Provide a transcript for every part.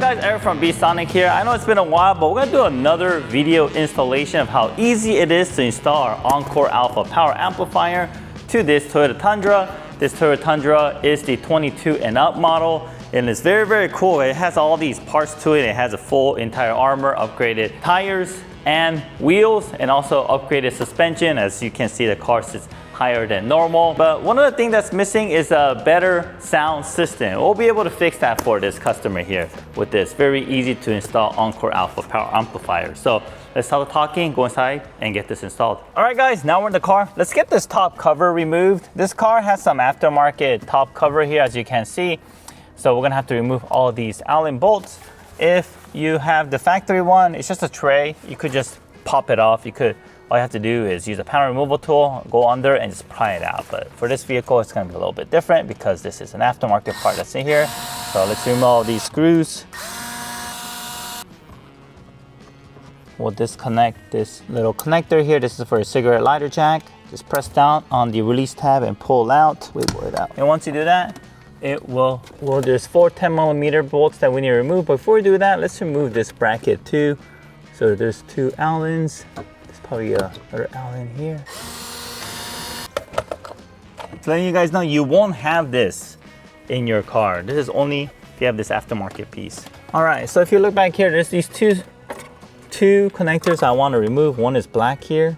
guys, Eric from Sonic here. I know it's been a while, but we're gonna do another video installation of how easy it is to install our Encore Alpha power amplifier to this Toyota Tundra. This Toyota Tundra is the 22 and up model, and it's very, very cool. It has all these parts to it. It has a full entire armor, upgraded tires and wheels, and also upgraded suspension. As you can see, the car sits higher than normal. But one of the things that's missing is a better sound system. We'll be able to fix that for this customer here with this very easy to install Encore Alpha power amplifier. So let's stop the talking, go inside and get this installed. All right guys, now we're in the car. Let's get this top cover removed. This car has some aftermarket top cover here, as you can see. So we're gonna have to remove all of these Allen bolts. If you have the factory one, it's just a tray. You could just pop it off. All you have to do is use a panel removal tool, go under and just pry it out. But for this vehicle, it's gonna be a little bit different because this is an aftermarket part that's in here. So let's remove all these screws. We'll disconnect this little connector here. This is for a cigarette lighter jack. Just press down on the release tab and pull out, wiggle it out. And once you do that, there's 4 10mm bolts that we need to remove. Before we do that, let's remove this bracket too. So there's 2 Allens. Probably another Allen here. So letting you guys know, you won't have this in your car. This is only if you have this aftermarket piece. All right, so if you look back here, there's these two connectors I want to remove. One is black here.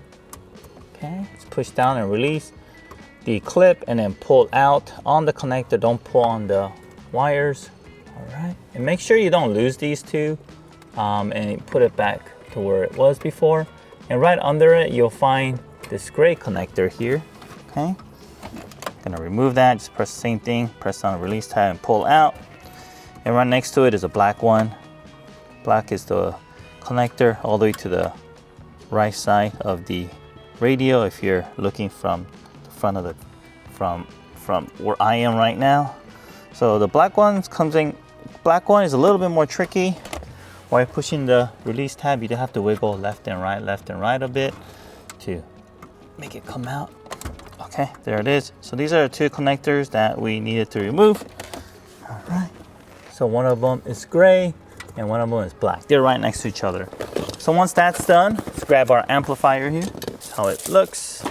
Okay, let's push down and release the clip and then pull out on the connector. Don't pull on the wires. All right, and make sure you don't lose these two and put it back to where it was before. And right under it, you'll find this gray connector here, okay? Gonna remove that, just press the same thing, press on the release tab and pull out. And right next to it is a black one. Black is the connector all the way to the right side of the radio if you're looking from the front of the, from where I am right now. So the black one black one is a little bit more tricky. While pushing the release tab, you do have to wiggle left and right a bit to make it come out. Okay, there it is. So these are the 2 connectors that we needed to remove. All right, so one of them is gray and one of them is black. They're right next to each other. So once that's done, let's grab our amplifier here. That's how it looks.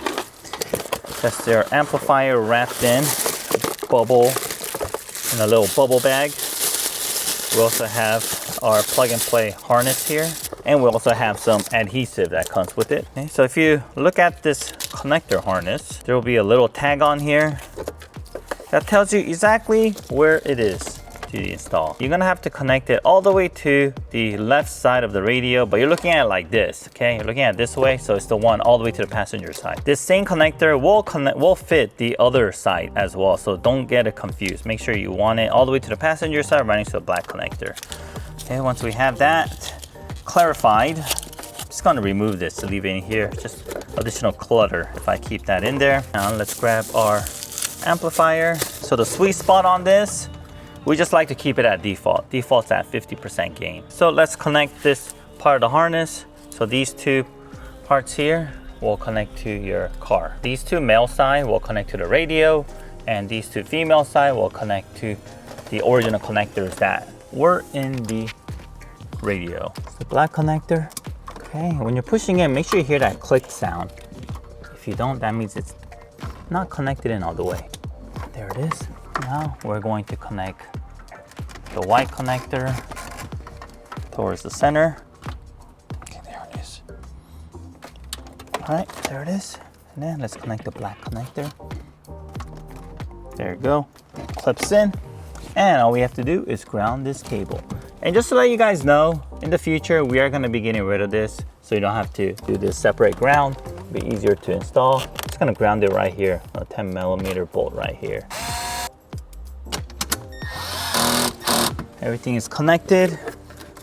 That's their amplifier wrapped in a little bubble bag. We also have our plug and play harness here, and we also have some adhesive that comes with it. Okay, so if you look at this connector harness, there will be a little tag on here that tells you exactly where it is to install. You're gonna have to connect it all the way to the left side of the radio, but you're looking at it like this, okay? You're looking at it this way, so it's the one all the way to the passenger side. This same connector will fit the other side as well, so don't get it confused. Make sure you want it all the way to the passenger side, running to the black connector. Okay, once we have that clarified, I'm just gonna remove this to leave it in here. Just additional clutter if I keep that in there. Now let's grab our amplifier. So the sweet spot on this, we just like to keep it at default. Default's at 50% gain. So let's connect this part of the harness. So these 2 parts here will connect to your car. These 2 male side will connect to the radio, and these 2 female side will connect to the original connectors that were in the radio. The black connector. Okay, when you're pushing in, make sure you hear that click sound. If you don't, that means it's not connected in all the way. There it is. Now we're going to connect the white connector towards the center. Okay, there it is. All right, there it is. And then let's connect the black connector. There you go. Clips in. And all we have to do is ground this cable. And just to let you guys know, in the future, we are gonna be getting rid of this, so you don't have to do this separate ground. It'll be easier to install. Just gonna ground it right here, a 10mm bolt right here. Everything is connected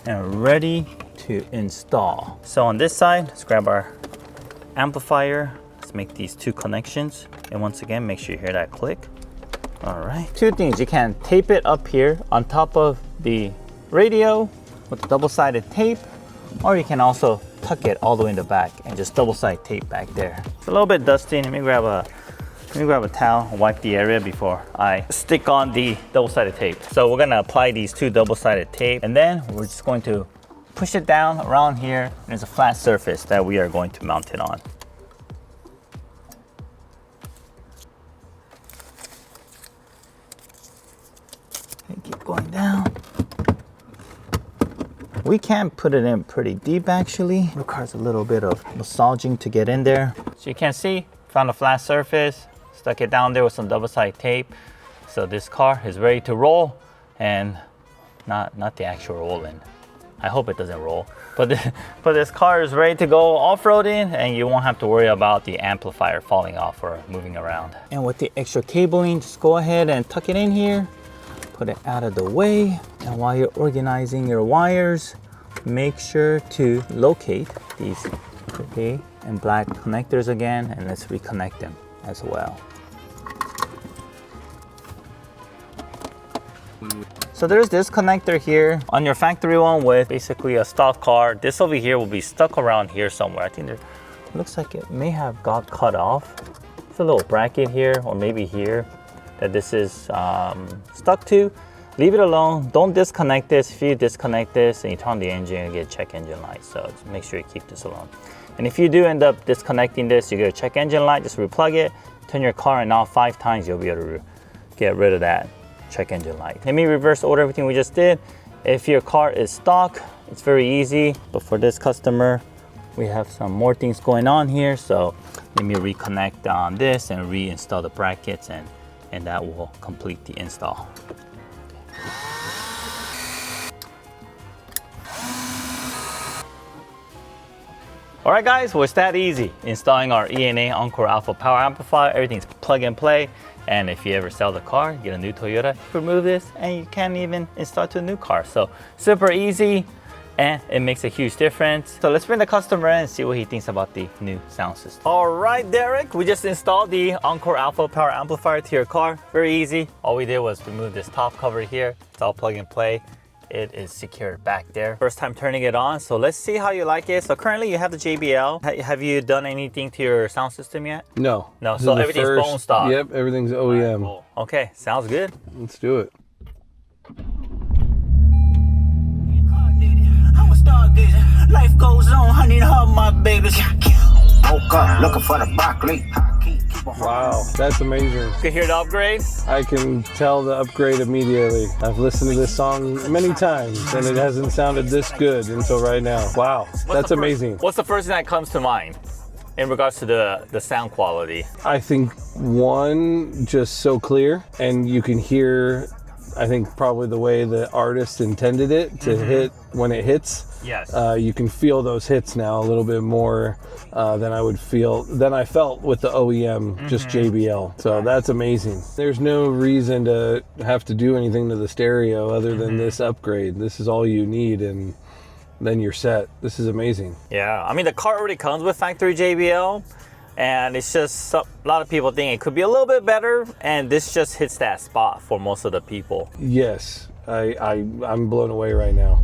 and ready to install. So on this side, let's grab our amplifier. Let's make these 2 connections. And once again, make sure you hear that click. All right, 2 things. You can tape it up here on top of the radio with double-sided tape, or you can also tuck it all the way in the back and just double-sided tape back there. It's a little bit dusty. Let me grab a Let me grab a towel and wipe the area before I stick on the double-sided tape. So we're gonna apply these two double-sided tape, and then we're just going to push it down around here. There's a flat surface that we are going to mount it on. Okay, keep going down. We can put it in pretty deep actually. It requires a little bit of massaging to get in there. So you can see, found a flat surface, stuck it down there with some double-sided tape. So this car is ready to roll, and not the actual rolling. I hope it doesn't roll. But this car is ready to go off-roading, and you won't have to worry about the amplifier falling off or moving around. And with the extra cabling, just go ahead and tuck it in here. Put it out of the way, and while you're organizing your wires, make sure to locate these gray and black connectors again, and let's reconnect them as well. So there's this connector here on your factory one with basically a stock car. This over here will be stuck around here somewhere. I think there looks like it may have got cut off. It's a little bracket here, or maybe here, that this is stuck to. Leave it alone. Don't disconnect this. If you disconnect this and you turn on the engine, you get check engine light. So just make sure you keep this alone. And if you do end up disconnecting this, you get a check engine light, just replug it, turn your car on off 5 times, you'll be able to get rid of that check engine light. Let me reverse order everything we just did. If your car is stock, it's very easy. But for this customer, we have some more things going on here. So let me reconnect on this and reinstall the brackets, and that will complete the install. All right guys, well, it's that easy installing our ENA Encore Alpha power amplifier. Everything's plug and play. And if you ever sell the car, get a new Toyota, remove this and you can even install it to a new car. So super easy, and it makes a huge difference. So let's bring the customer in and see what he thinks about the new sound system. All right, Derek, we just installed the Encore Alpha power amplifier to your car. Very easy. All we did was remove this top cover here. It's all plug and play. It is secured back there. First time turning it on, so let's see how you like it. So currently you have the JBL. Have you done anything to your sound system yet? No. No, so everything's bone stock. Yep, everything's OEM. Right, cool. Okay, sounds good. Let's do it. Life goes on, honey, hug my babies. Woke up looking for the broccoli. Wow, that's amazing. You can hear the upgrade? I can tell the upgrade immediately. I've listened to this song many times and it hasn't sounded this good until right now. Wow, that's amazing. What's the first thing that comes to mind in regards to the sound quality? I think one, just so clear, and you can hear, I think probably the way the artist intended it to hit when it hits. Yes. You can feel those hits now a little bit more than I felt with the OEM, just JBL. So that's amazing. There's no reason to have to do anything to the stereo other than this upgrade. This is all you need, and then you're set. This is amazing. Yeah, I mean, the car already comes with factory JBL, and it's just a lot of people think it could be a little bit better, and this just hits that spot for most of the people. Yes, I'm blown away right now.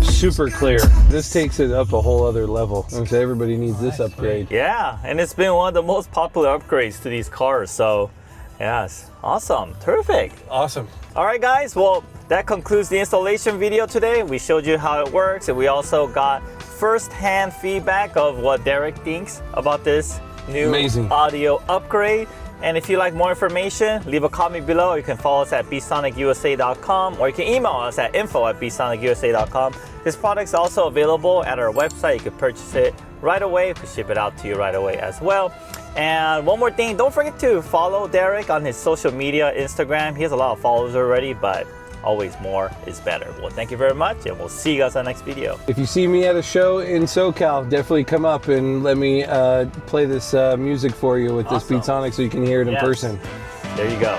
Super clear. This takes it up a whole other level. So everybody needs this upgrade. Yeah, and it's been one of the most popular upgrades to these cars. So, yes, awesome, terrific. Awesome. All right, guys. Well, that concludes the installation video today. We showed you how it works, and we also got first-hand feedback of what Derek thinks about this new audio upgrade. And if you like more information, leave a comment below. You can follow us at bsonicusa.com, or you can email us at info@bsonicusa.com. This product's also available at our website. You can purchase it right away. We can ship it out to you right away as well. And one more thing, don't forget to follow Derek on his social media, Instagram. He has a lot of followers already, but always more is better. Well, thank you very much, and we'll see you guys on the next video. If you see me at a show in SoCal, definitely come up and let me play this music for you with this Beatsonic so you can hear it in person. There you go.